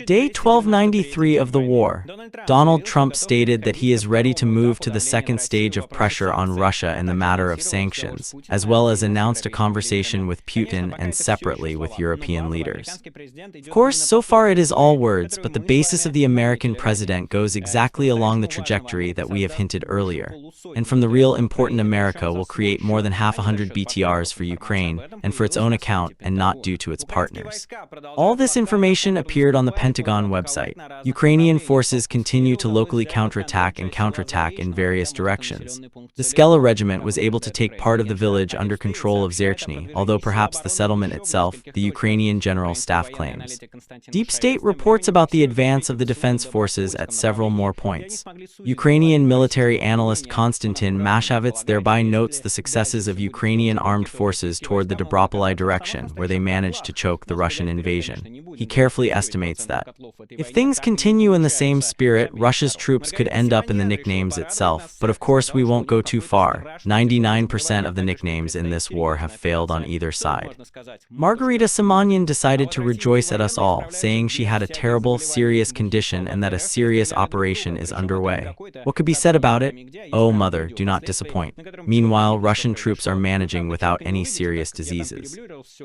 Day 1293 of the war. Donald Trump stated that he is ready to move to the second stage of pressure on Russia in the matter of sanctions, as well as announced a conversation with Putin and separately with European leaders. Of course, so far it is all words, but the basis of the American president goes exactly along the trajectory that we have hinted earlier. And from the real important America will create more than 100 BTRs for Ukraine and for its own account and not due to its partners. All this information appeared on the Pentagon website. Ukrainian forces continue to locally counterattack and counterattack in various directions. The Skelya regiment was able to take part of the village under control of Zarechne, although perhaps the settlement itself, the Ukrainian General Staff claims. DeepState reports about the advance of the defense forces at several more points. Ukrainian military analyst Konstantin Mashovets thereby notes the successes of Ukrainian armed forces toward the Dobropolye direction, where they managed to choke the Russian invasion. He carefully estimates that if things continue in the same spirit, Russia's troops could end up in the nicknames itself, but of course we won't go too far. 99% of the nicknames in this war have failed on either side. Margarita Simonyan decided to rejoice at us all, saying she had a terrible, serious condition and that a serious operation is underway. What could be said about it? Oh, mother, do not disappoint. Meanwhile, Russian troops are managing without any serious diseases.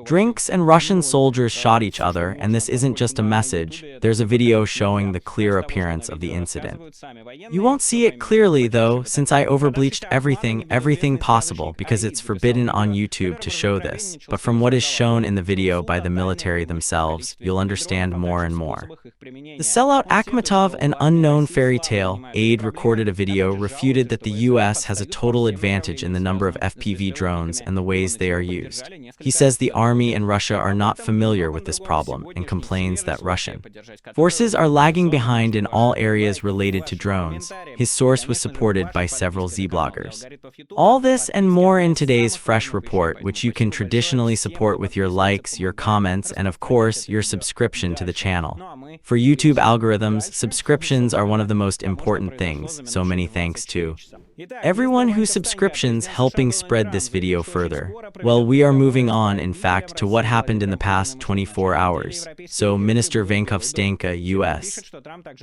Drinks and Russian soldiers shot each other, and this isn't just a message. There's a video showing the clear appearance of the incident. You won't see it clearly though, since I overbleached everything possible because it's forbidden on YouTube to show this, but from what is shown in the video by the military themselves, you'll understand more and more. The sellout Akhmatov, an unknown fairy tale aide, recorded a video refuted that the US has a total advantage in the number of FPV drones and the ways they are used. He says the army and Russia are not familiar with this problem and complains that Russian forces are lagging behind in all areas related to drones. His source was supported by several Z-bloggers. All this and more in today's fresh report, which you can traditionally support with your likes, your comments, and of course, your subscription to the channel. For YouTube algorithms, subscriptions are one of the most important things, so many thanks to everyone whose subscriptions helping spread this video further. Well, we are moving on, in fact, to what happened in the past 24 hours. So, Minister Stanka, U.S.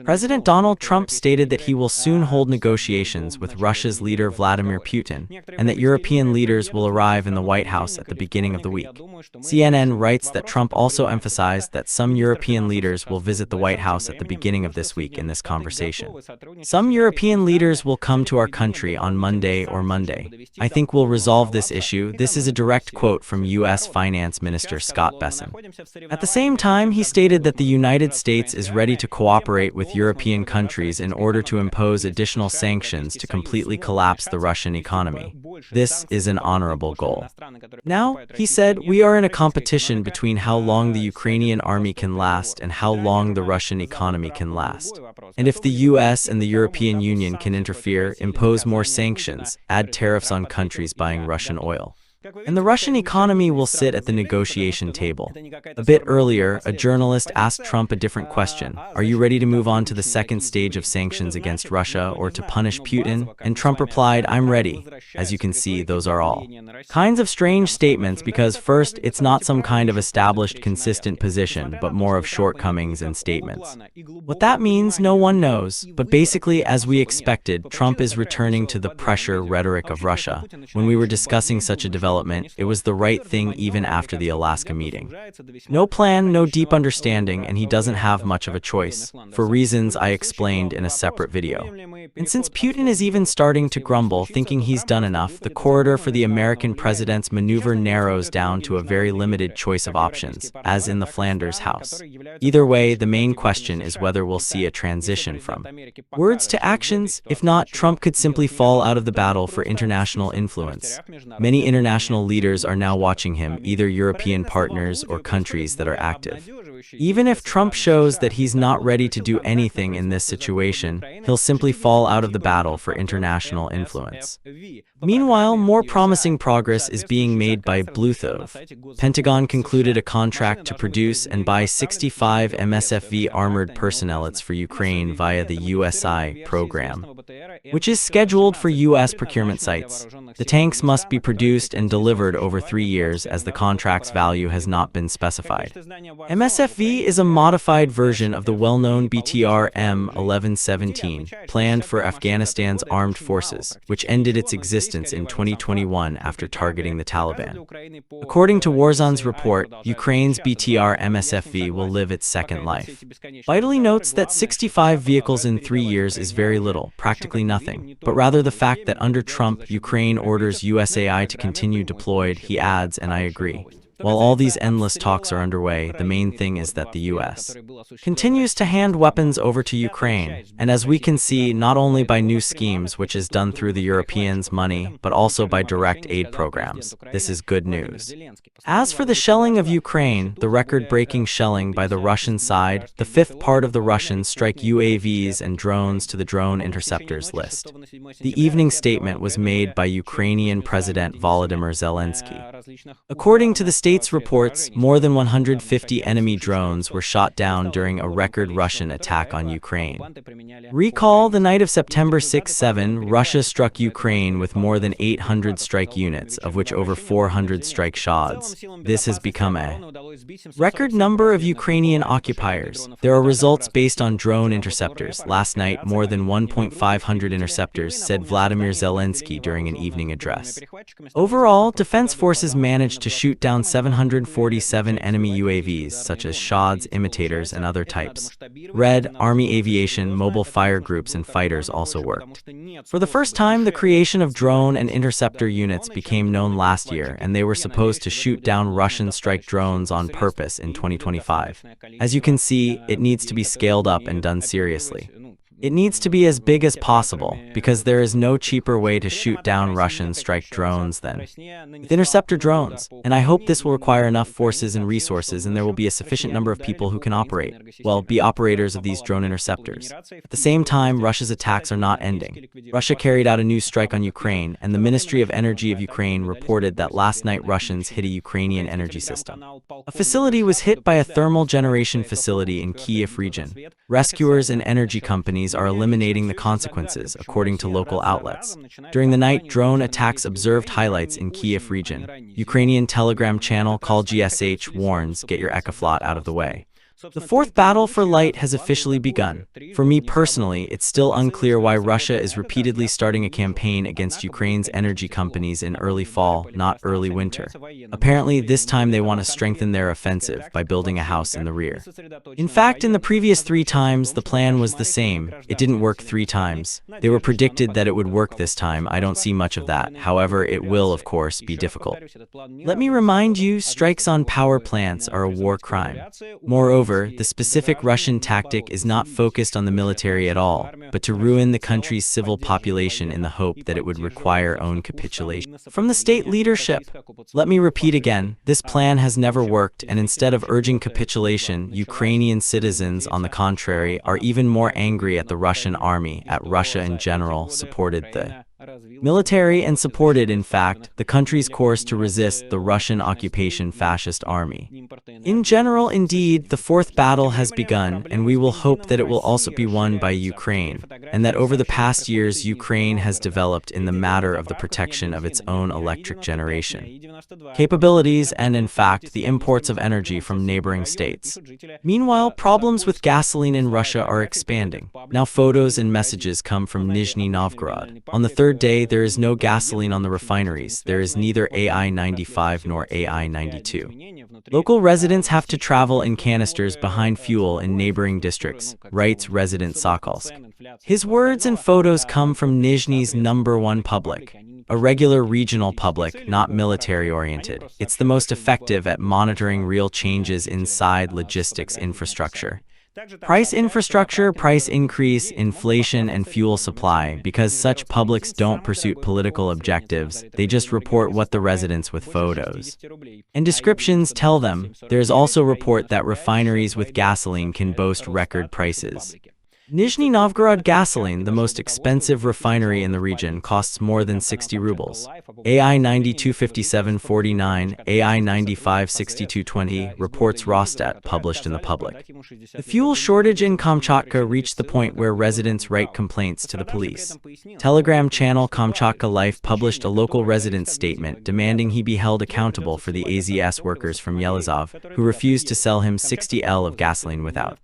President Donald Trump stated that he will soon hold negotiations with Russia's leader Vladimir Putin, and that European leaders will arrive in the White House at the beginning of the week. CNN writes that Trump also emphasized that some European leaders will visit the White House at the beginning of this week in this conversation. Some European leaders will come to our country on Monday or Monday. I think we'll resolve this issue. This is a direct quote from U.S. Finance Minister Scott Bessent. At the same time, he stated that the United States is ready to cooperate with European countries in order to impose additional sanctions to completely collapse the Russian economy. This is an honorable goal. Now, he said, we are in a competition between how long the Ukrainian army can last and how long the Russian economy can last. And if the US and the European Union can interfere, impose more sanctions, add tariffs on countries buying Russian oil, and the Russian economy will sit at the negotiation table. A bit earlier, a journalist asked Trump a different question. Are you ready to move on to the second stage of sanctions against Russia or to punish Putin? And Trump replied, I'm ready. As you can see, those are all kinds of strange statements because first, it's not some kind of established consistent position, but more of shortcomings and statements. What that means, no one knows, but basically, as we expected, Trump is returning to the pressure rhetoric of Russia. When we were discussing such a development, it was the right thing even after the Alaska meeting. No plan, no deep understanding, and he doesn't have much of a choice, for reasons I explained in a separate video. And since Putin is even starting to grumble, thinking he's done enough, the corridor for the American president's maneuver narrows down to a very limited choice of options, as in the Flanders House. Either way, the main question is whether we'll see a transition from words to actions. If not, Trump could simply fall out of the battle for international influence. Many international leaders are now watching him, either European partners or countries that are active. Even if Trump shows that he's not ready to do anything in this situation, he'll simply fall out of the battle for international influence. Meanwhile, more promising progress is being made by Bluetooth. Pentagon concluded a contract to produce and buy 65 MSFV armored personnels for Ukraine via the USI program, which is scheduled for U.S. procurement sites. The tanks must be produced and delivered over 3 years as the contract's value has not been specified. MSFV MSFV is a modified version of the well-known BTR M1117, planned for Afghanistan's armed forces, which ended its existence in 2021 after targeting the Taliban. According to Warzone's report, Ukraine's BTR MSFV will live its second life. Vitally notes that 65 vehicles in 3 years is very little, practically nothing, but rather the fact that under Trump, Ukraine orders USAI to continue deployed, he adds, and I agree. While all these endless talks are underway, the main thing is that the U.S. continues to hand weapons over to Ukraine, and as we can see, not only by new schemes, which is done through the Europeans' money, but also by direct aid programs. This is good news. As for the shelling of Ukraine, the record-breaking shelling by the Russian side, the fifth part of the Russians strike UAVs and drones to the drone interceptors list. The evening statement was made by Ukrainian President Volodymyr Zelensky. According to the state's reports, more than 150 enemy drones were shot down during a record Russian attack on Ukraine. Recall the night of September 6-7, Russia struck Ukraine with more than 800 strike units, of which over 400 strike shots. This has become a record number of Ukrainian occupiers. There are results based on drone interceptors. Last night, more than 1,500 interceptors, said Vladimir Zelensky during an evening address. Overall, defense forces managed to shoot down 747 enemy UAVs, such as Shahd's, imitators, and other types. Red, Army aviation, mobile fire groups, and fighters also worked. For the first time, the creation of drone and interceptor units became known last year, and they were supposed to shoot down Russian strike drones on purpose in 2025. As you can see, it needs to be scaled up and done seriously. It needs to be as big as possible, because there is no cheaper way to shoot down Russian strike drones than with interceptor drones, and I hope this will require enough forces and resources and there will be a sufficient number of people who can be operators of these drone interceptors. At the same time, Russia's attacks are not ending. Russia carried out a new strike on Ukraine, and the Ministry of Energy of Ukraine reported that last night Russians hit a Ukrainian energy system. A facility was hit by a thermal generation facility in Kyiv region. Rescuers and energy companies are eliminating the consequences, according to local outlets. During the night, drone attacks observed highlights in Kyiv region. Ukrainian Telegram channel called GSH warns, get your Ecoflot out of the way. The fourth battle for light has officially begun. For me personally, it's still unclear why Russia is repeatedly starting a campaign against Ukraine's energy companies in early fall, not early winter. Apparently, this time they want to strengthen their offensive by building a house in the rear. In fact, in the previous 3 times, the plan was the same. It didn't work 3 times. They were predicted that it would work this time. I don't see much of that. However, it will, of course, be difficult. Let me remind you, strikes on power plants are a war crime. Moreover, the specific Russian tactic is not focused on the military at all, but to ruin the country's civil population in the hope that it would require own capitulation from the state leadership. Let me repeat again, this plan has never worked, and instead of urging capitulation, Ukrainian citizens, on the contrary, are even more angry at the Russian army, at Russia in general, supported the military and supported, in fact, the country's course to resist the Russian occupation fascist army. In general, indeed, the fourth battle has begun, and we will hope that it will also be won by Ukraine, and that over the past years Ukraine has developed in the matter of the protection of its own electric generation capabilities and, in fact, the imports of energy from neighboring states. Meanwhile, problems with gasoline in Russia are expanding. Now photos and messages come from Nizhny Novgorod. On the 3rd day, there is no gasoline on the refineries. There is neither AI-95 nor AI-92. Local residents have to travel in canisters behind fuel in neighboring districts, writes resident Sokolsk. His words and photos come from Nizhny's #1 public, a regular regional public, not military-oriented. It's the most effective at monitoring real changes inside logistics infrastructure. Price infrastructure, price increase, inflation, and fuel supply, because such publics don't pursue political objectives, they just report what the residents with photos and descriptions tell them. There is also report that refineries with gasoline can boast record prices. Nizhny Novgorod gasoline, the most expensive refinery in the region, costs more than 60 rubles. AI 925749, AI 956220, reports Rostat, published in the public. The fuel shortage in Kamchatka reached the point where residents write complaints to the police. Telegram channel Kamchatka Life published a local resident's statement demanding he be held accountable for the AZS workers from Yelizov who refused to sell him 60 L of gasoline without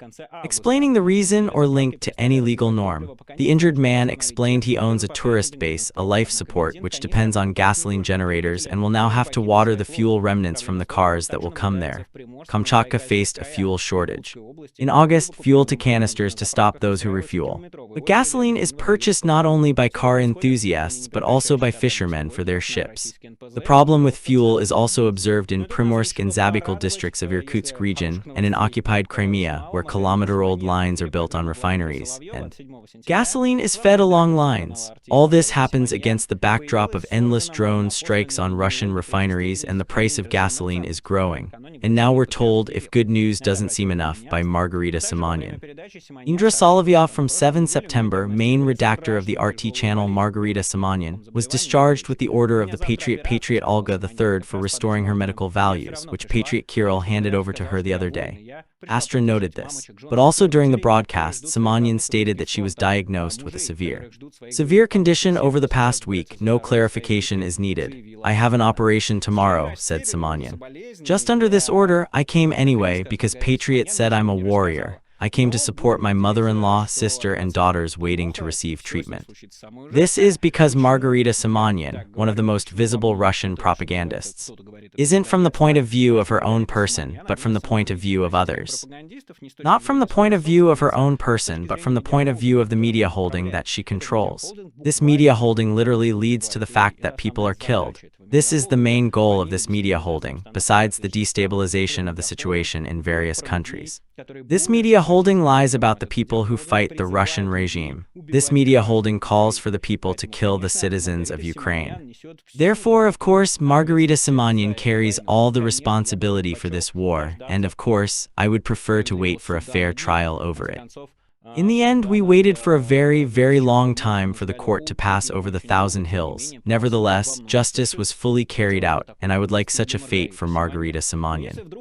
explaining the reason or link to any legal norm. The injured man explained he owns a tourist base, a life support, which depends on gasoline generators and will now have to water the fuel remnants from the cars that will come there. Kamchatka faced a fuel shortage. In August, fuel to canisters to stop those who refuel. But gasoline is purchased not only by car enthusiasts but also by fishermen for their ships. The problem with fuel is also observed in Primorsk and Zabaikal districts of Irkutsk region and in occupied Crimea, where kilometer-old lines are built on refineries, and gasoline is fed along lines. All this happens against the backdrop of endless drone strikes on Russian refineries, and the price of gasoline is growing. And now we're told if good news doesn't seem enough by Margarita Simonyan. Indra Solovyov from 7 September, main redactor of the RT channel Margarita Simonyan, was discharged with the order of the Patriot Olga III for restoring her medical values, which Patriot Kirill handed over to her the other day. Astra noted this. But also during the broadcast, Simonyan stated that she was diagnosed with a severe condition over the past week. No clarification is needed. I have an operation tomorrow, said Simonyan. Just under this order, I came anyway because Patriot said I'm a warrior. I came to support my mother-in-law, sister, and daughters waiting to receive treatment. This is because Margarita Simonyan, one of the most visible Russian propagandists, isn't from the point of view of her own person, but from the point of view of others. Not from the point of view of her own person, but from the point of view of the media holding that she controls. This media holding literally leads to the fact that people are killed. This is the main goal of this media holding, besides the destabilization of the situation in various countries. This media holding lies about the people who fight the Russian regime. This media holding calls for the people to kill the citizens of Ukraine. Therefore, of course, Margarita Simonyan carries all the responsibility for this war, and of course, I would prefer to wait for a fair trial over it. In the end, we waited for a very, very long time for the court to pass over the 1,000 hills. Nevertheless, justice was fully carried out, and I would like such a fate for Margarita Simonyan.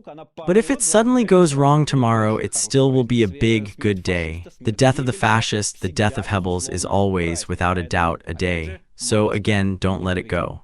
But if it suddenly goes wrong tomorrow, it still will be a big, good day. The death of the fascist, the death of Hebels is always, without a doubt, a day. So again, don't let it go.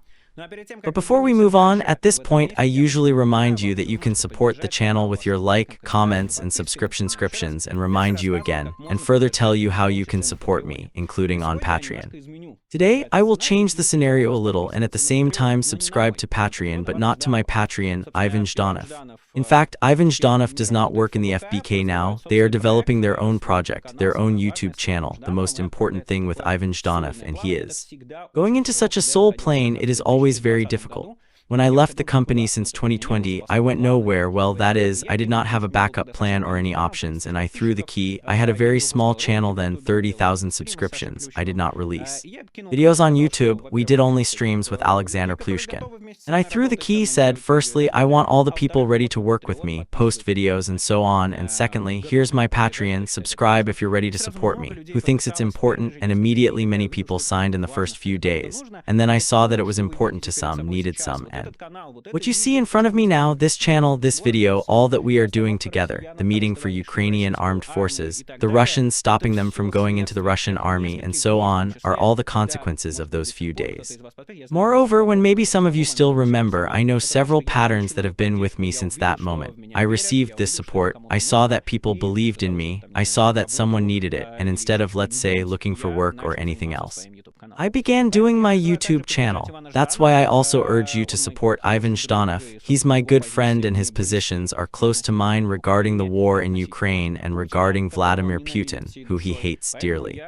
But before we move on, at this point, I usually remind you that you can support the channel with your like, comments, and subscriptions, and remind you again, and further tell you how you can support me, including on Patreon. Today, I will change the scenario a little and at the same time subscribe to Patreon, but not to my Patreon, Ivan Zhdanov. In fact, Ivan Zhdanov does not work in the FBK now. They are developing their own project, their own YouTube channel, the most important thing with Ivan Zhdanov, and he is going into such a soul plane. It is always very difficult. When I left the company since 2020, I went nowhere. Well, that is, I did not have a backup plan or any options, and I threw the key. I had a very small channel then, 30,000 subscriptions. I did not release videos on YouTube. We did only streams with Alexander Plushkin. And I threw the key, said, firstly, I want all the people ready to work with me, post videos and so on, and secondly, here's my Patreon, subscribe if you're ready to support me, who thinks it's important, and immediately many people signed in the first few days. And then I saw that it was important to some, needed some, and what you see in front of me now, this channel, this video, all that we are doing together, the meeting for Ukrainian armed forces, the Russians stopping them from going into the Russian army, and so on, are all the consequences of those few days. Moreover, when maybe some of you still remember, I know several patterns that have been with me since that moment. I received this support, I saw that people believed in me, I saw that someone needed it, and instead of, let's say, looking for work or anything else, I began doing my YouTube channel. That's why I also urge you to support Ivan Zhdanov. He's my good friend and his positions are close to mine regarding the war in Ukraine and regarding Vladimir Putin, who he hates dearly.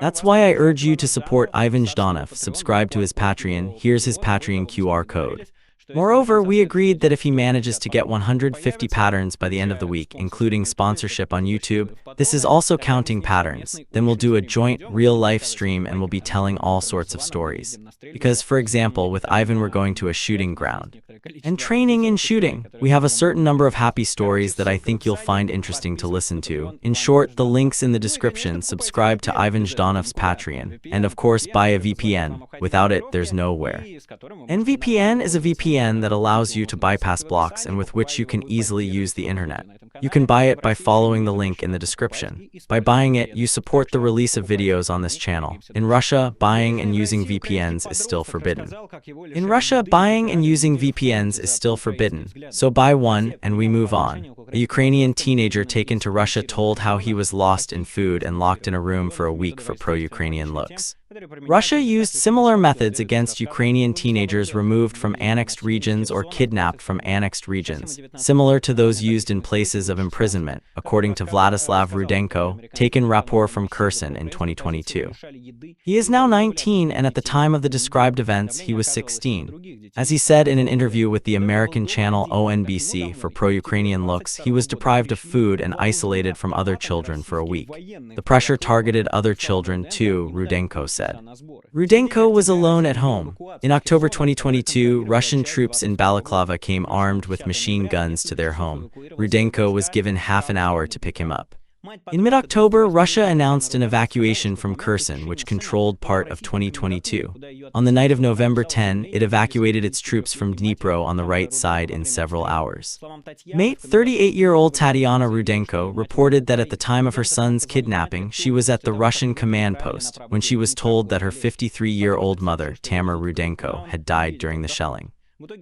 That's why I urge you to support Ivan Zhdanov. Subscribe to his Patreon. Here's his Patreon QR code. Moreover, we agreed that if he manages to get 150 patterns by the end of the week, including sponsorship on YouTube, this is also counting patterns, then we'll do a joint real-life stream and we'll be telling all sorts of stories. Because, for example, with Ivan we're going to a shooting ground. And training in shooting. We have a certain number of happy stories that I think you'll find interesting to listen to. In short, the links in the description, subscribe to Ivan Zhdanov's Patreon, and of course buy a VPN. Without it, there's nowhere. NVPN is a VPN that allows you to bypass blocks and with which you can easily use the internet. You can buy it by following the link in the description. By buying it, you support the release of videos on this channel. In Russia, buying and using VPNs is still forbidden. So buy one and we move on. A Ukrainian teenager taken to Russia told how he was lost in food and locked in a room for a week for pro-Ukrainian looks. Russia used similar methods against Ukrainian teenagers removed from annexed regions or kidnapped from annexed regions, similar to those used in places of imprisonment, according to Vladislav Rudenko, taken rapport from Kherson in 2022. He is now 19 and at the time of the described events he was 16. As he said in an interview with the American channel ONBC for pro-Ukrainian looks, he was deprived of food and isolated from other children for a week. The pressure targeted other children too, Rudenko said. Rudenko was alone at home. In October 2022, Russian troops in Balaklava came armed with machine guns to their home. Rudenko was given half an hour to pick him up. In mid-October, Russia announced an evacuation from Kherson, which controlled part of 2022. On the night of November 10, it evacuated its troops from Dnipro on the right side in several hours. Mate 38-year-old Tatiana Rudenko reported that at the time of her son's kidnapping, she was at the Russian command post when she was told that her 53-year-old mother, Tamar Rudenko, had died during the shelling.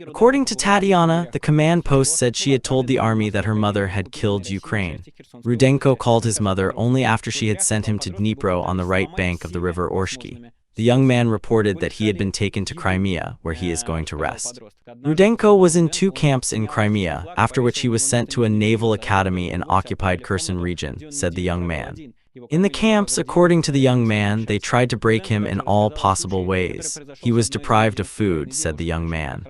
According to Tatiana, the command post said she had told the army that her mother had killed Ukraine. Rudenko called his mother only after she had sent him to Dnipro on the right bank of the river Orshki. The young man reported that he had been taken to Crimea, where he is going to rest. Rudenko was in 2 camps in Crimea, after which he was sent to a naval academy in occupied Kherson region, said the young man. In the camps, according to the young man, they tried to break him in all possible ways. He was deprived of food, said the young man.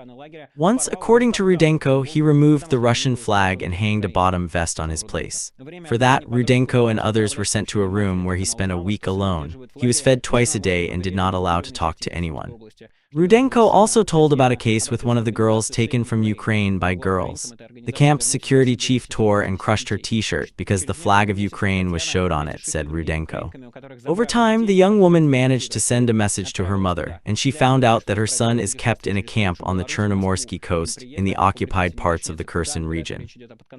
Once, according to Rudenko, he removed the Russian flag and hanged a bottom vest on his place. For that, Rudenko and others were sent to a room where he spent a week alone. He was fed twice a day and did not allow to talk to anyone. Rudenko also told about a case with one of the girls taken from Ukraine by girls. The camp's security chief tore and crushed her t-shirt because the flag of Ukraine was showed on it, said Rudenko. Over time, the young woman managed to send a message to her mother, and she found out that her son is kept in a camp on the Chernomorsky coast in the occupied parts of the Kherson region.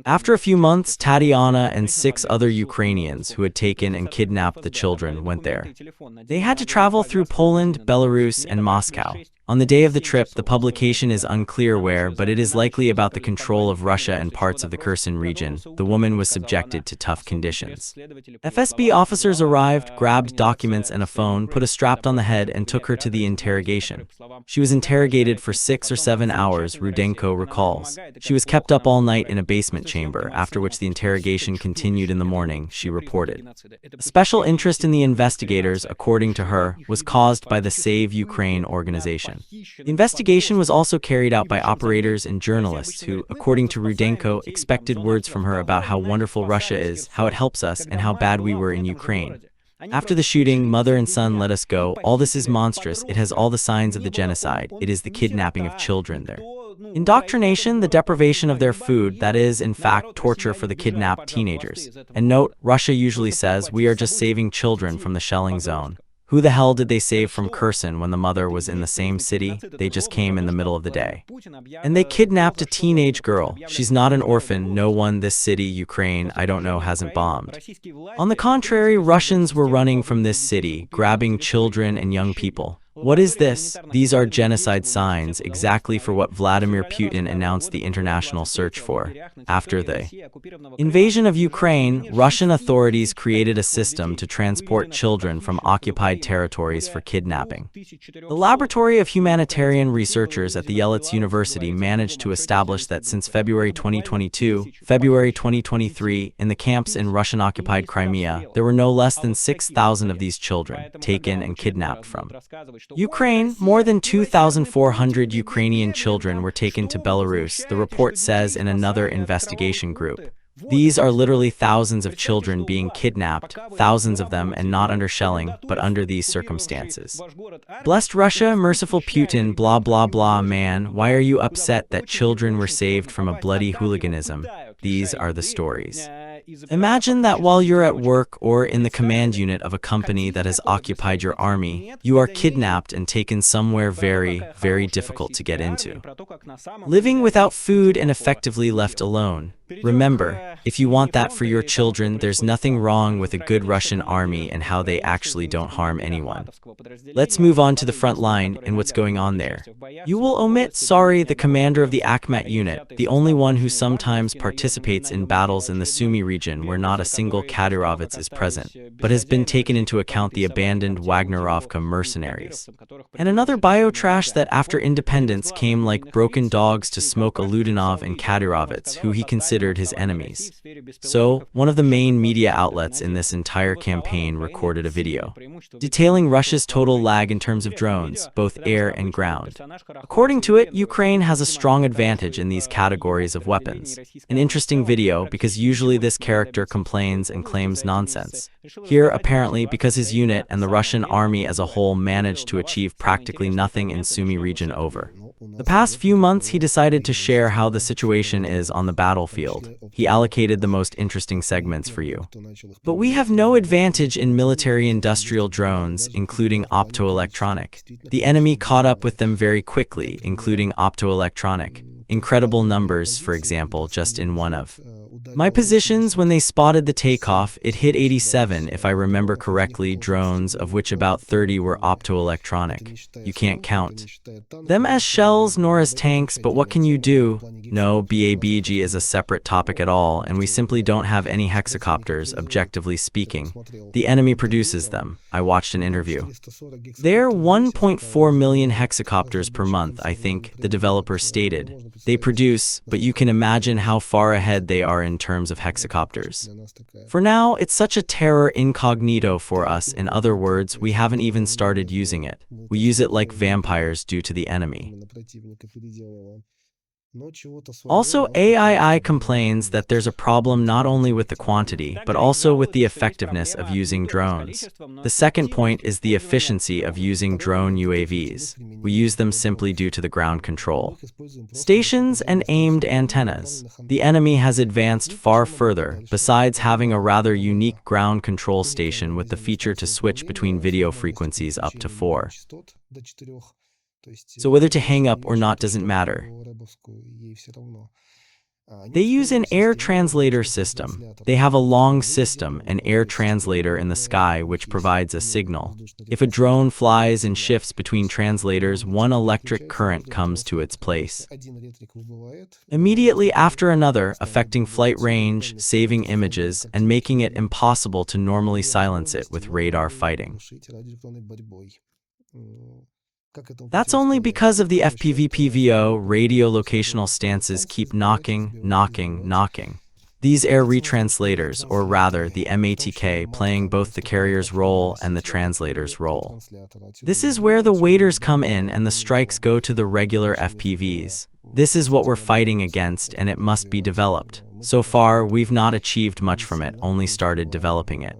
After a few months, Tatiana and 6 other Ukrainians who had taken and kidnapped the children went there. They had to travel through Poland, Belarus, and Moscow. On the day of the trip, the publication is unclear where, but it is likely about the control of Russia and parts of the Kherson region. The woman was subjected to tough conditions. FSB officers arrived, grabbed documents and a phone, put a strap on the head, and took her to the interrogation. She was interrogated for 6 or 7 hours, Rudenko recalls. She was kept up all night in a basement chamber, after which the interrogation continued in the morning, she reported. A special interest in the investigators, according to her, was caused by the Save Ukraine organization. The investigation was also carried out by operators and journalists who, according to Rudenko, expected words from her about how wonderful Russia is, how it helps us, and how bad we were in Ukraine. After the shooting, mother and son let us go. All this is monstrous. It has all the signs of the genocide. It is the kidnapping of children there. Indoctrination, the deprivation of their food, that is, in fact, torture for the kidnapped teenagers. And note, Russia usually says, we are just saving children from the shelling zone. Who the hell did they save from Kherson when the mother was in the same city? They just came in the middle of the day. And they kidnapped a teenage girl. She's not an orphan. No one this city, Ukraine, I don't know, hasn't bombed. On the contrary, Russians were running from this city, grabbing children and young people. What is this? These are genocide signs, exactly for what Vladimir Putin announced the international search for. After the invasion of Ukraine, Russian authorities created a system to transport children from occupied territories for kidnapping. The Laboratory of Humanitarian Researchers at the Yelets University managed to establish that since February 2022, February 2023, in the camps in Russian-occupied Crimea, there were no less than 6,000 of these children taken and kidnapped from. Ukraine, more than 2,400 Ukrainian children were taken to Belarus, the report says in another investigation group. These are literally thousands of children being kidnapped, thousands of them, and not under shelling, but under these circumstances. Blessed Russia, merciful Putin, blah blah blah. Man, why are you upset that children were saved from a bloody hooliganism? These are the stories. Imagine that while you're at work or in the command unit of a company that has occupied your army, you are kidnapped and taken somewhere very, very difficult to get into. Living without food and effectively left alone. Remember, if you want that for your children, there's nothing wrong with a good Russian army and how they actually don't harm anyone. Let's move on to the front line and what's going on there. You will omit, sorry, the commander of the Akhmat unit, the only one who sometimes participates in battles in the Sumy region where not a single counteroffensive is present, but has been taken into account the abandoned Wagnerovka mercenaries. And another biotrash that after independence came like broken dogs to smoke Aludinov and Kadyrovets, who he considered his enemies. So, one of the main media outlets in this entire campaign recorded a video detailing Russia's total lag in terms of drones, both air and ground. According to it, Ukraine has a strong advantage in these categories of weapons. An interesting video because usually this character complains and claims nonsense. Here, apparently, because his unit and the Russian army as a whole managed to achieve practically nothing in Sumy region over. The past few months, he decided to share how the situation is on the battlefield. He allocated the most interesting segments for you. But we have no advantage in military-industrial drones, including optoelectronic. The enemy caught up with them very quickly, including optoelectronic. Incredible numbers, for example, just in one of my positions when they spotted the takeoff, it hit 87, if I remember correctly, drones, of which about 30 were optoelectronic. You can't count them as shells nor as tanks, but what can you do? No, BABG is a separate topic at all, and we simply don't have any hexacopters, objectively speaking. The enemy produces them. I watched an interview. They're 1.4 million hexacopters per month, I think, the developer stated. They produce, but you can imagine how far ahead they are in terms of hexacopters. For now, it's such a terror incognito for us. In other words, we haven't even started using it. We use it like vampires due to the enemy. Also, AII complains that there's a problem not only with the quantity, but also with the effectiveness of using drones. The second point is the efficiency of using drone UAVs. We use them simply due to the ground control stations and aimed antennas. The enemy has advanced far further, besides having a rather unique ground control station with the feature to switch between video frequencies up to 4. So whether to hang up or not doesn't matter. They use an air translator system. They have a long system, an air translator in the sky which provides a signal. If a drone flies and shifts between translators, one electric current comes to its place immediately after another, affecting flight range, saving images, and making it impossible to normally silence it with radar fighting. That's only because of the FPV-PVO radio-locational stances keep knocking, knocking, knocking. These air retranslators, or rather the MATK, playing both the carrier's role and the translator's role. This is where the waiters come in and the strikes go to the regular FPVs. This is what we're fighting against, and it must be developed. So far, we've not achieved much from it, only started developing it.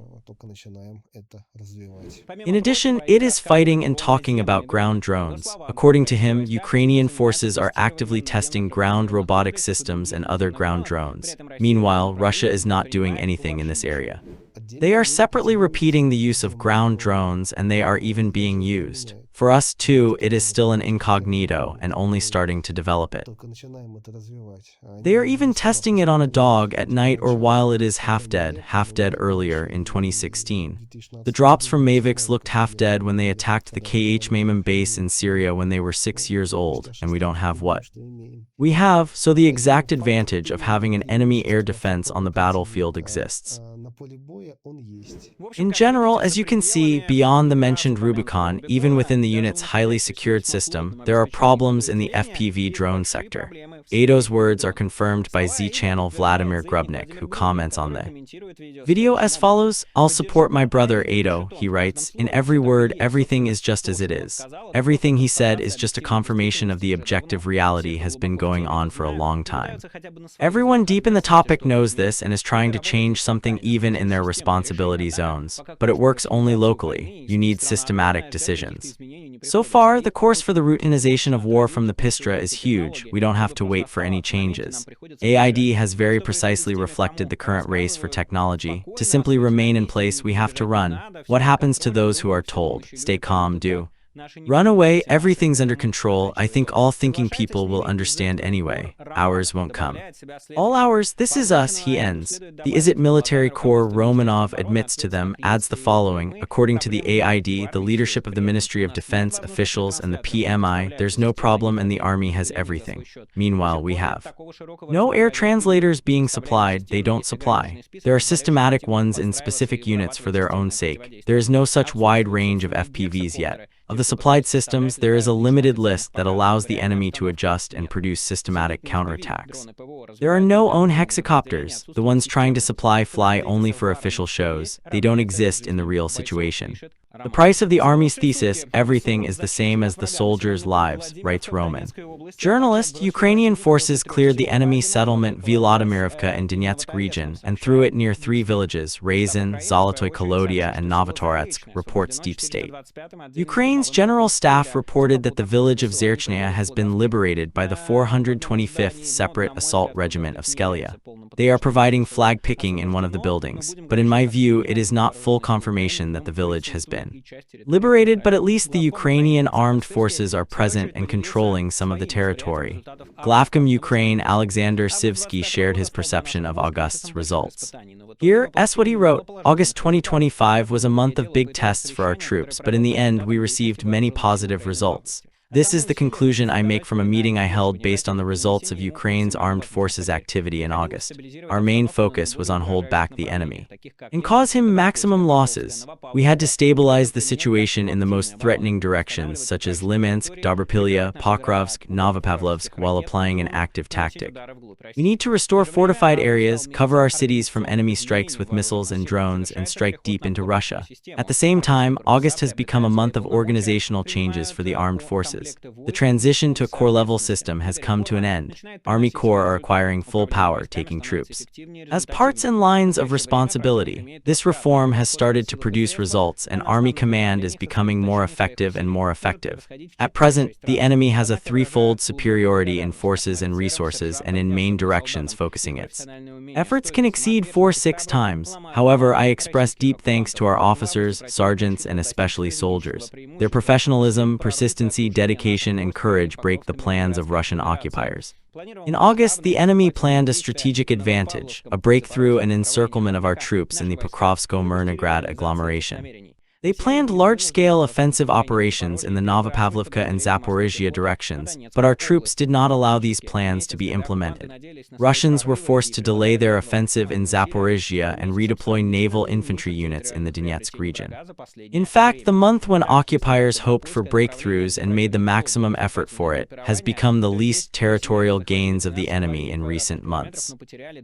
In addition, it is fighting and talking about ground drones. According to him, Ukrainian forces are actively testing ground robotic systems and other ground drones. Meanwhile, Russia is not doing anything in this area. They are separately repeating the use of ground drones, and they are even being used. For us, too, it is still an incognito and only starting to develop it. They are even testing it on a dog at night or while it is half dead earlier in 2016. The drops from Mavics looked half dead when they attacked the KH-Mamam base in Syria when they were 6 years old, and we don't have what we have, so the exact advantage of having an enemy air defense on the battlefield exists. In general, as you can see, beyond the mentioned Rubicon, even within the the unit's highly secured system, there are problems in the FPV drone sector. Ado's words are confirmed by Z-channel Vladimir Grubnik, who comments on the video as follows: "I'll support my brother Ado," he writes. "In every word, everything is just as it is. Everything he said is just a confirmation of the objective reality has been going on for a long time. Everyone deep in the topic knows this and is trying to change something even in their responsibility zones. But it works only locally. You need systematic decisions. So far, the course for the routinization of war from the Pistra is huge. We don't have to wait for any changes. AID has very precisely reflected the current race for technology. To simply remain in place, we have to run. What happens to those who are told, stay calm, do run away, everything's under control? I think all thinking people will understand anyway. Ours won't come. All ours, this is us," he ends. The Izit military corps Romanov admits to them, adds the following: "According to the AID, the leadership of the Ministry of Defense, officials, and the PMI, there's no problem and the army has everything. Meanwhile, we have no air translators being supplied, they don't supply. There are systematic ones in specific units for their own sake. There is no such wide range of FPVs yet. Of the supplied systems, there is a limited list that allows the enemy to adjust and produce systematic counterattacks. There are no own hexacopters. The ones trying to supply fly only for official shows. They don't exist in the real situation. The price of the army's thesis, everything is the same as the soldiers' lives," writes Roman. Journalist: "Ukrainian forces cleared the enemy settlement Volodymyrivka in Donetsk region and threw it near 3 villages, Ryazan, Zolotoy Kolodia, and Novatoretsk," reports DeepState. Ukraine's general staff reported that the village of Zarechne has been liberated by the 425th Separate Assault Regiment of Skelya. They are providing flag picking in one of the buildings, but in my view, it is not full confirmation that the village has been liberated, but at least the Ukrainian armed forces are present and controlling some of the territory. Glavkom Ukraine Alexander Sivsky shared his perception of August's results. Here's what he wrote: "August 2025 was a month of big tests for our troops, but in the end we received many positive results. This is the conclusion I make from a meeting I held based on the results of Ukraine's armed forces activity in August. Our main focus was on hold back the enemy and cause him maximum losses. We had to stabilize the situation in the most threatening directions, such as Limansk, Dobropolye, Pokrovsk, Novopavlovsk, while applying an active tactic. We need to restore fortified areas, cover our cities from enemy strikes with missiles and drones, and strike deep into Russia. At the same time, August has become a month of organizational changes for the armed forces. The transition to a corps-level system has come to an end. Army Corps are acquiring full power, taking troops as parts and lines of responsibility. This reform has started to produce results, and Army Command is becoming more effective and more effective. At present, the enemy has a threefold superiority in forces and resources and in main directions focusing its efforts can exceed 4-6 times. However, I express deep thanks to our officers, sergeants, and especially soldiers. Their professionalism, persistency, dedication, and courage break the plans of Russian occupiers. In August, the enemy planned a strategic advantage, a breakthrough and encirclement of our troops in the Pokrovsko-Myrnograd agglomeration. They planned large-scale offensive operations in the Novopavlovka and Zaporizhzhia directions, but our troops did not allow these plans to be implemented. Russians were forced to delay their offensive in Zaporizhzhia and redeploy naval infantry units in the Donetsk region. In fact, the month when occupiers hoped for breakthroughs and made the maximum effort for it has become the least territorial gains of the enemy in recent months.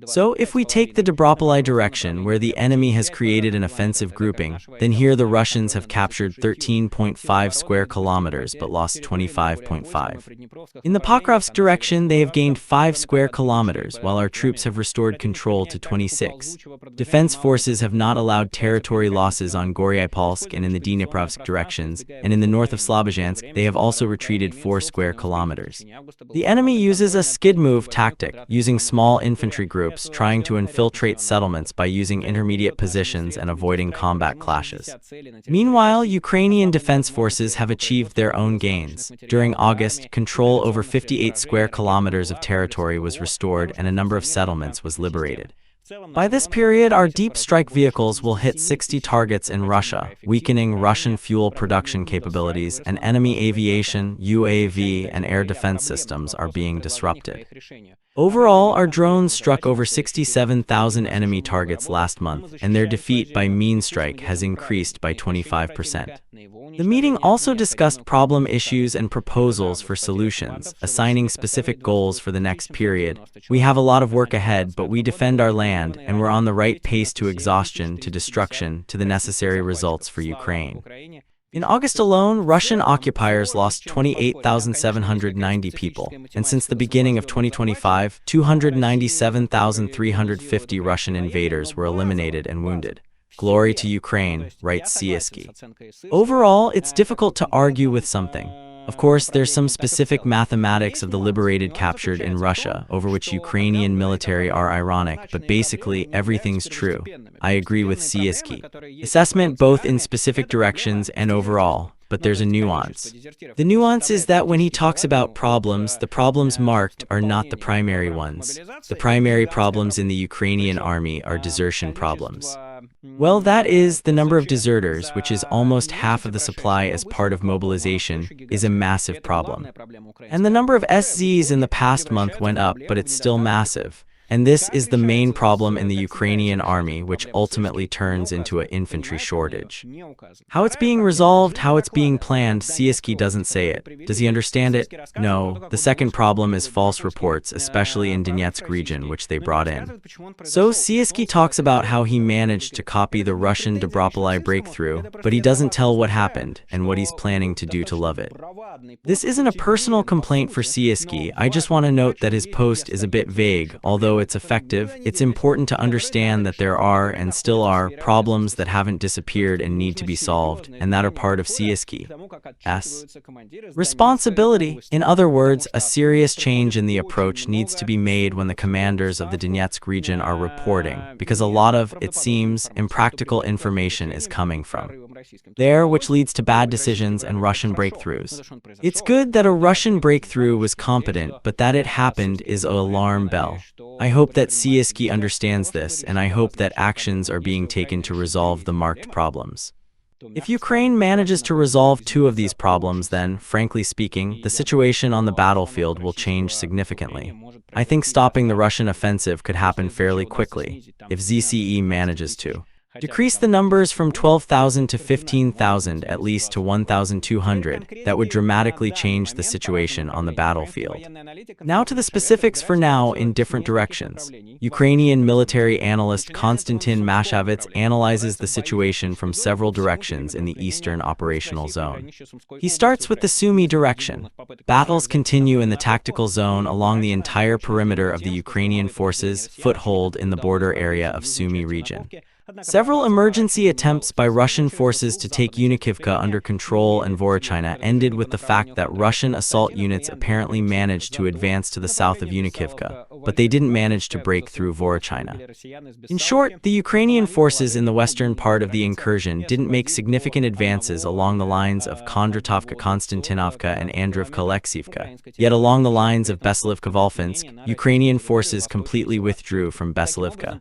So, if we take the Dobropolye direction, where the enemy has created an offensive grouping, then here the Russians have captured 13.5 square kilometers but lost 25.5. In the Pokrovsk direction, they have gained 5 square kilometers, while our troops have restored control to 26. Defense forces have not allowed territory losses on Goryapolsk and in the Dniprovsk directions, and in the north of Slobozhansk, they have also retreated 4 square kilometers. The enemy uses a skid move tactic, using small infantry groups, trying to infiltrate settlements by using intermediate positions and avoiding combat clashes. Meanwhile, Ukrainian defense forces have achieved their own gains. During August, control over 58 square kilometers of territory was restored and a number of settlements was liberated. By this period, our deep strike vehicles will hit 60 targets in Russia, weakening Russian fuel production capabilities, and enemy aviation, UAV, and air defense systems are being disrupted. Overall, our drones struck over 67,000 enemy targets last month, and their defeat by mean strike has increased by 25%. The meeting also discussed problem issues and proposals for solutions, assigning specific goals for the next period. We have a lot of work ahead, but we defend our land, and we're on the right pace to exhaustion, to destruction, to the necessary results for Ukraine. In August alone, Russian occupiers lost 28,790 people, and since the beginning of 2025, 297,350 Russian invaders were eliminated and wounded. Glory to Ukraine, writes Skelya. Overall, it's difficult to argue with something. Of course, there's some specific mathematics of the liberated captured in Russia, over which Ukrainian military are ironic, but basically everything's true. I agree with Skelya. Assessment both in specific directions and overall, but there's a nuance. The nuance is that when he talks about problems, the problems marked are not the primary ones. The primary problems in the Ukrainian army are desertion problems. Well, that is, the number of deserters, which is almost half of the supply as part of mobilization, is a massive problem. And the number of SZs in the past month went up, but it's still massive. And this is the main problem in the Ukrainian army, which ultimately turns into an infantry shortage. How it's being resolved, how it's being planned, Skelya doesn't say it. Does he understand it? No. The second problem is false reports, especially in Donetsk region, which they brought in. So Skelya talks about how he managed to copy the Russian Dobropolye breakthrough, but he doesn't tell what happened and what he's planning to do to love it. This isn't a personal complaint for Skelya. I just want to note that his post is a bit vague, although it's effective. It's important to understand that there are, and still are, problems that haven't disappeared and need to be solved, and that are part of Skelya's responsibility. In other words, a serious change in the approach needs to be made when the commanders of the Donetsk region are reporting, because a lot of, it seems, impractical information is coming from there, which leads to bad decisions and Russian breakthroughs. It's good that a Russian breakthrough was competent, but that it happened is an alarm bell. I hope that Skelya understands this, and I hope that actions are being taken to resolve the marked problems. If Ukraine manages to resolve two of these problems, then, frankly speaking, the situation on the battlefield will change significantly. I think stopping the Russian offensive could happen fairly quickly, if ZCE manages to decrease the numbers from 12,000 to 15,000, at least to 1,200. That would dramatically change the situation on the battlefield. Now to the specifics for now in different directions. Ukrainian military analyst Konstantin Mashovets analyzes the situation from several directions in the eastern operational zone. He starts with the Sumy direction. Battles continue in the tactical zone along the entire perimeter of the Ukrainian forces' foothold in the border area of Sumy region. Several emergency attempts by Russian forces to take Unikivka under control and Zarechne ended with the fact that Russian assault units apparently managed to advance to the south of Unikivka, but they didn't manage to break through Zarechne. In short, the Ukrainian forces in the western part of the incursion didn't make significant advances along the lines of Kondratovka, Konstantinovka, and Andrivka-Alexievka, yet along the lines of Basilivka-Volfinsk, Ukrainian forces completely withdrew from Basilivka,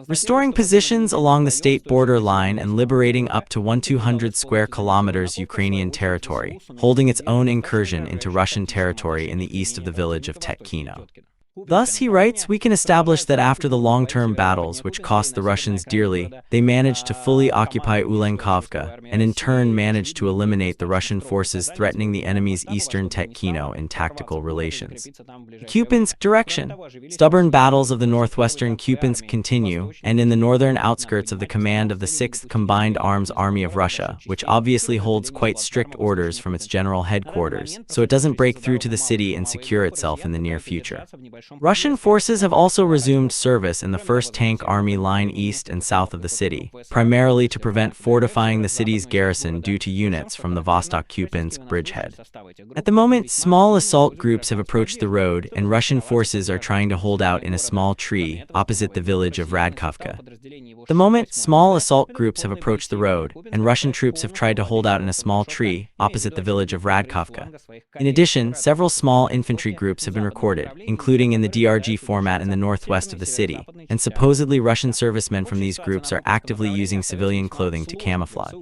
restoring positions along the state border line and liberating up to 1,200 square kilometers Ukrainian territory, holding its own incursion into Russian territory in the east of the village of Tetkino. Thus, he writes, we can establish that after the long-term battles, which cost the Russians dearly, they managed to fully occupy Ulenkovka, and in turn managed to eliminate the Russian forces threatening the enemy's eastern Tetkino in tactical relations. The Kupiansk direction. Stubborn battles of the northwestern Kupiansk continue, and in the northern outskirts of the command of the 6th Combined Arms Army of Russia, which obviously holds quite strict orders from its general headquarters, so it doesn't break through to the city and secure itself in the near future. Russian forces have also resumed service in the 1st Tank Army line east and south of the city, primarily to prevent fortifying the city's garrison due to units from the Vostok-Kupiansk bridgehead. At the moment, small assault groups have approached the road, and Russian forces are trying to hold out in a small tree opposite the village of Radkovka. At the moment, small assault groups have approached the road, and Russian troops have tried to hold out in a small tree opposite the village of Radkovka. In addition, several small infantry groups have been recorded, including in the DRG format in the northwest of the city, and supposedly Russian servicemen from these groups are actively using civilian clothing to camouflage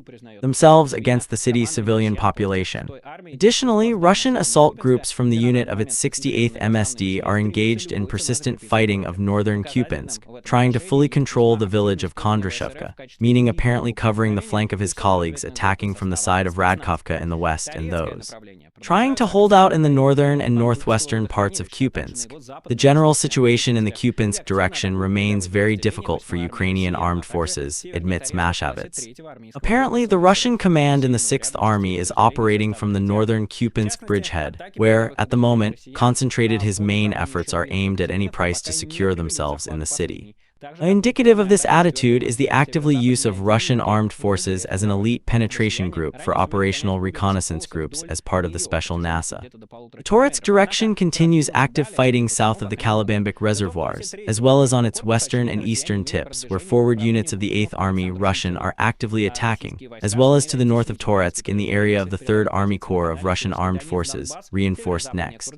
themselves against the city's civilian population. Additionally, Russian assault groups from the unit of its 68th MSD are engaged in persistent fighting of northern Kupiansk, trying to fully control the village of Kondrashevka, meaning apparently covering the flank of his colleagues attacking from the side of Radkovka in the west and those trying to hold out in the northern and northwestern parts of Kupiansk. The general situation in the Kupiansk direction remains very difficult for Ukrainian armed forces, admits Mashovets. Apparently, the Russian command in the 6th Army is operating from the northern Kupiansk bridgehead, where, at the moment, concentrated his main efforts are aimed at any price to secure themselves in the city. Indicative of this attitude is the actively use of Russian armed forces as an elite penetration group for operational reconnaissance groups as part of the special NASA. The Toretsk direction continues active fighting south of the Kalabambik reservoirs, as well as on its western and eastern tips, where forward units of the 8th Army Russian are actively attacking, as well as to the north of Toretsk in the area of the 3rd Army Corps of Russian Armed Forces, reinforced next.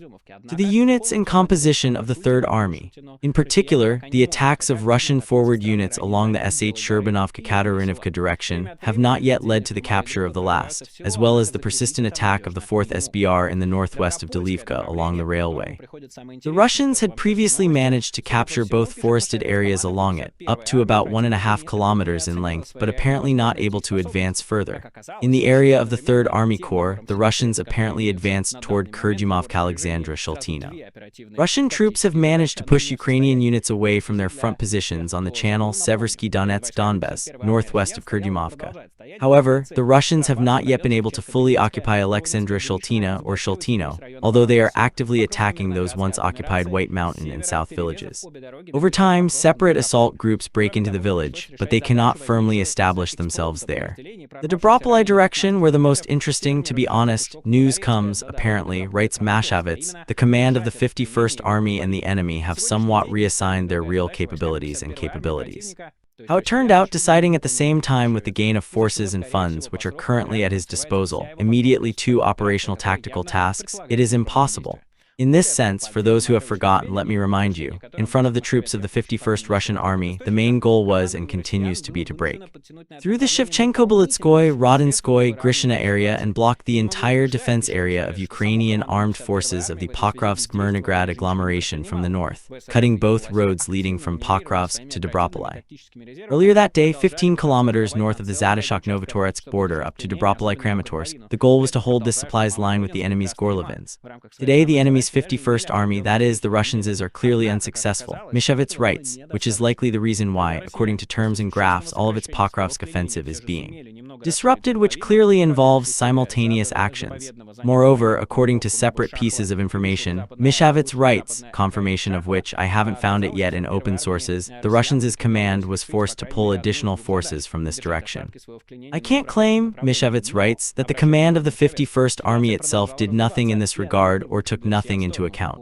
To the units in composition of the 3rd Army, in particular, the attacks of Russian forward units along the SH Sherbanovka-Katerinovka direction have not yet led to the capture of the last, as well as the persistent attack of the 4th SBR in the northwest of Delivka along the railway. The Russians had previously managed to capture both forested areas along it, up to about 1.5 kilometers in length, but apparently not able to advance further. In the area of the 3rd Army Corps, the Russians apparently advanced toward Kurdyumovka-Alexandra-Shaltino. Russian troops have managed to push Ukrainian units away from their front positions on the channel Seversky Donetsk-Donbas, northwest of Kurdyumovka. However, the Russians have not yet been able to fully occupy Alexandra-Shaltina or Shaltino, although they are actively attacking those once occupied White Mountain and South villages. Over time, separate assault groups break into the village, but they cannot firmly establish themselves there. The Dobropolye direction, where the most interesting, to be honest, news comes, apparently, writes Mashovets, the command of the 51st Army and the enemy have somewhat reassigned their real capabilities and capabilities. How it turned out, deciding at the same time with the gain of forces and funds which are currently at his disposal, immediately 2 operational tactical tasks, it is impossible. In this sense, for those who have forgotten, let me remind you, in front of the troops of the 51st Russian Army, the main goal was and continues to be to break through the Shevchenko-Belitskoye, Rodinskoye, Grishina area and block the entire defense area of Ukrainian armed forces of the Pokrovsk-Mirnograd agglomeration from the north, cutting both roads leading from Pokrovsk to Dobropolye. Earlier that day, 15 kilometers north of the Zadashok-Novatoretsk border up to Dobropolye-Kramatorsk, the goal was to hold this supplies line with the enemy's Gorlovins. Today, the enemy's 51st Army, that is, the Russians, are clearly unsuccessful, Mashovets writes, which is likely the reason why, according to terms and graphs, all of its Pokrovsk offensive is being disrupted, which clearly involves simultaneous actions. Moreover, according to separate pieces of information, Mashovets writes, confirmation of which I haven't found it yet in open sources, the Russians' command was forced to pull additional forces from this direction. I can't claim, Mashovets writes, that the command of the 51st Army itself did nothing in this regard or took nothing into account.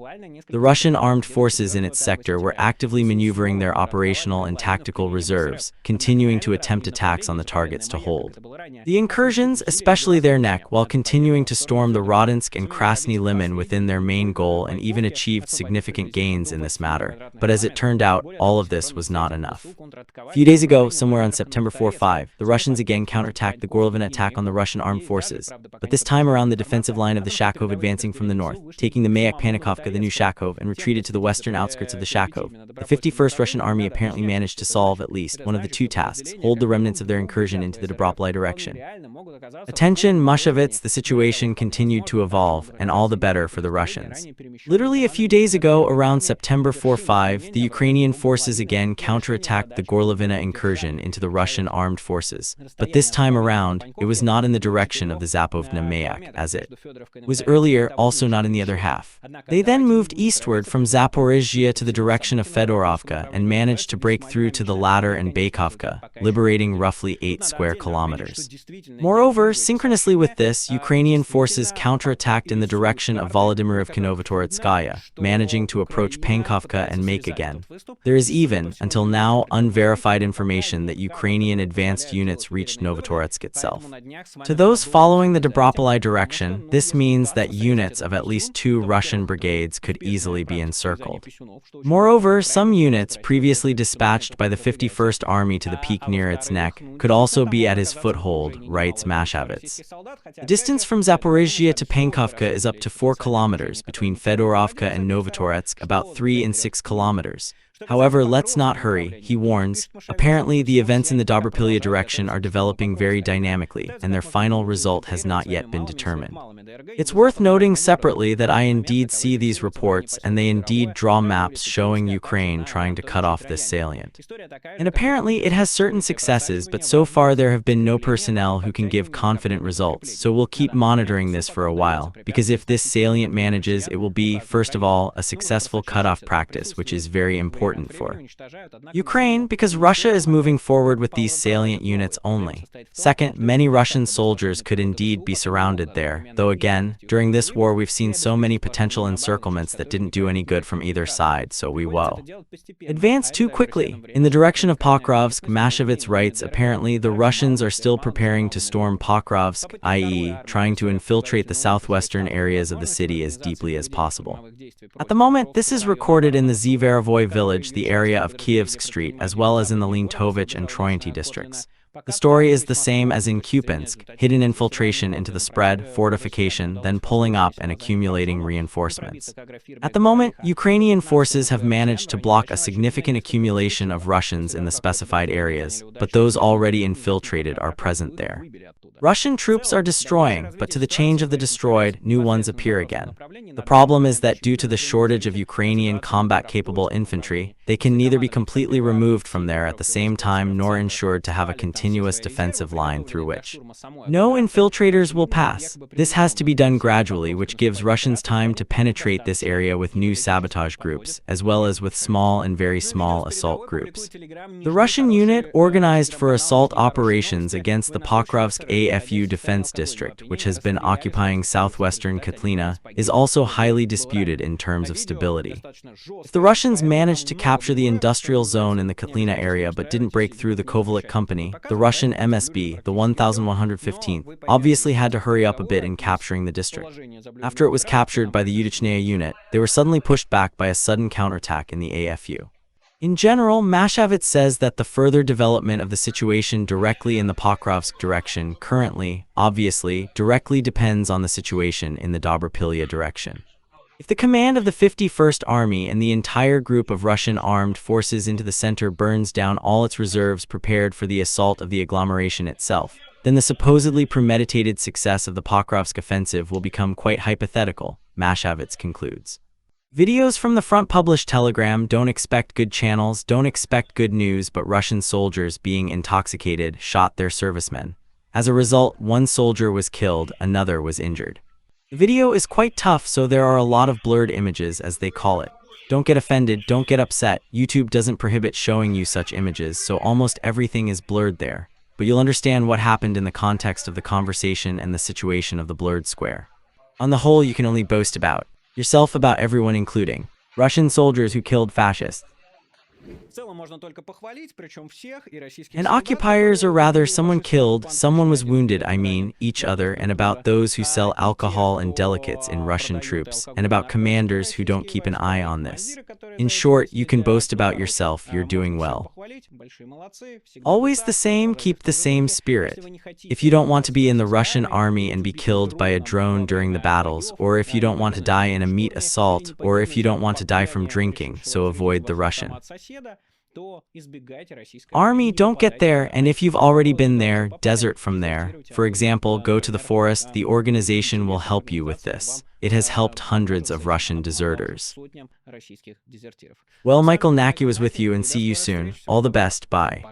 The Russian armed forces in its sector were actively maneuvering their operational and tactical reserves, continuing to attempt attacks on the targets to hold the incursions, especially their neck, while continuing to storm the Rodinsk and Krasny Liman within their main goal, and even achieved significant gains in this matter. But as it turned out, all of this was not enough. A few days ago, somewhere on September 4-5, the Russians again counterattacked the Gorlovin attack on the Russian armed forces, but this time around the defensive line of the Shakov advancing from the north, taking the Mayak-Panikovka, the new Shakov, and retreated to the western outskirts of the Shakov. The 51st Russian Army apparently managed to solve at least one of the 2 tasks, hold the remnants of their incursion into the Dobropolye direction. Attention, Mashovets, the situation continued to evolve, and all the better for the Russians. Literally a few days ago, around September 4-5, the Ukrainian forces again counterattacked the Gorlovina incursion into the Russian armed forces, but this time around, it was not in the direction of the Zapovna-Mayak, as it was earlier, also not in the other half. They then moved eastward from Zaporizhzhia to the direction of Fedorovka and managed to break through to the latter and Baykovka, liberating roughly 8 square kilometers. Moreover, synchronously with this, Ukrainian forces counterattacked in the direction of Volodymyrivka-Novatoretskaya, managing to approach Pankovka and make again. There is even, until now, unverified information that Ukrainian advanced units reached Novatoretsk itself. To those following the Dobropolye direction, this means that units of at least 2 Russian Russian brigades could easily be encircled. Moreover, some units previously dispatched by the 51st Army to the peak near its neck could also be at his foothold, writes Mashovets. The distance from Zaporizhzhia to Pankovka is up to 4 kilometers, between Fedorovka and Novatoretsk about 3 and 6 kilometers. However, let's not hurry, he warns. Apparently, the events in the Dobropolye direction are developing very dynamically, and their final result has not yet been determined. It's worth noting separately that I indeed see these reports, and they indeed draw maps showing Ukraine trying to cut off this salient. And apparently, it has certain successes, but so far there have been no personnel who can give confident results, so we'll keep monitoring this for a while, because if this salient manages, it will be, first of all, a successful cutoff practice, which is very important for Ukraine, because Russia is moving forward with these salient units only. Second, many Russian soldiers could indeed be surrounded there, though again, during this war we've seen so many potential encirclements that didn't do any good from either side, so we advance too quickly. In the direction of Pokrovsk, Mashovets writes, apparently the Russians are still preparing to storm Pokrovsk, i.e., trying to infiltrate the southwestern areas of the city as deeply as possible. At the moment, this is recorded in the Zverevoy village, the area of Kievsk Street, as well as in the Lintovich and Troyanty districts. The story is the same as in Kupiansk, hidden infiltration into the spread, fortification, then pulling up and accumulating reinforcements. At the moment, Ukrainian forces have managed to block a significant accumulation of Russians in the specified areas, but those already infiltrated are present there. Russian troops are destroying, but to the change of the destroyed, new ones appear again. The problem is that due to the shortage of Ukrainian combat-capable infantry, they can neither be completely removed from there at the same time nor ensured to have a continuous defensive line through which no infiltrators will pass. This has to be done gradually, which gives Russians time to penetrate this area with new sabotage groups, as well as with small and very small assault groups. The Russian unit organized for assault operations against the Pokrovsk AFU defense district, which has been occupying southwestern Kotlina, is also highly disputed in terms of stability. If the Russians managed to capture the industrial zone in the Kotlina area but didn't break through the Kovalyk company, the Russian MSB, the 1115th, obviously had to hurry up a bit in capturing the district. After it was captured by the Zarechne unit, they were suddenly pushed back by a sudden counterattack in the AFU. In general, Mashovets says that the further development of the situation directly in the Pokrovsk direction currently, obviously, directly depends on the situation in the Dobropolye direction. If the command of the 51st Army and the entire group of Russian armed forces into the center burns down all its reserves prepared for the assault of the agglomeration itself, then the supposedly premeditated success of the Pokrovsk offensive will become quite hypothetical, Mashovets concludes. Videos from the front published Telegram, don't expect good channels, don't expect good news, but Russian soldiers being intoxicated shot their servicemen. As a result, one soldier was killed, another was injured. The video is quite tough, so there are a lot of blurred images, as they call it. Don't get offended, don't get upset. YouTube doesn't prohibit showing you such images, so almost everything is blurred there. But you'll understand what happened in the context of the conversation and the situation of the blurred square. On the whole, you can only boast about yourself, about everyone, including Russian soldiers who killed fascists. And occupiers, or rather someone killed, someone was wounded, I mean, each other, and about those who sell alcohol and delicates in Russian troops, and about commanders who don't keep an eye on this. In short, you can boast about yourself, you're doing well. Always the same, keep the same spirit. If you don't want to be in the Russian army and be killed by a drone during the battles, or if you don't want to die in a meat assault, or if you don't want to die from drinking, so avoid the Russian army, don't get there, and if you've already been there, desert from there. For example, go to the forest. The organization will help you with this. It has helped hundreds of Russian deserters. Well, Michael Nacke was with you, and see you soon. All the best, bye.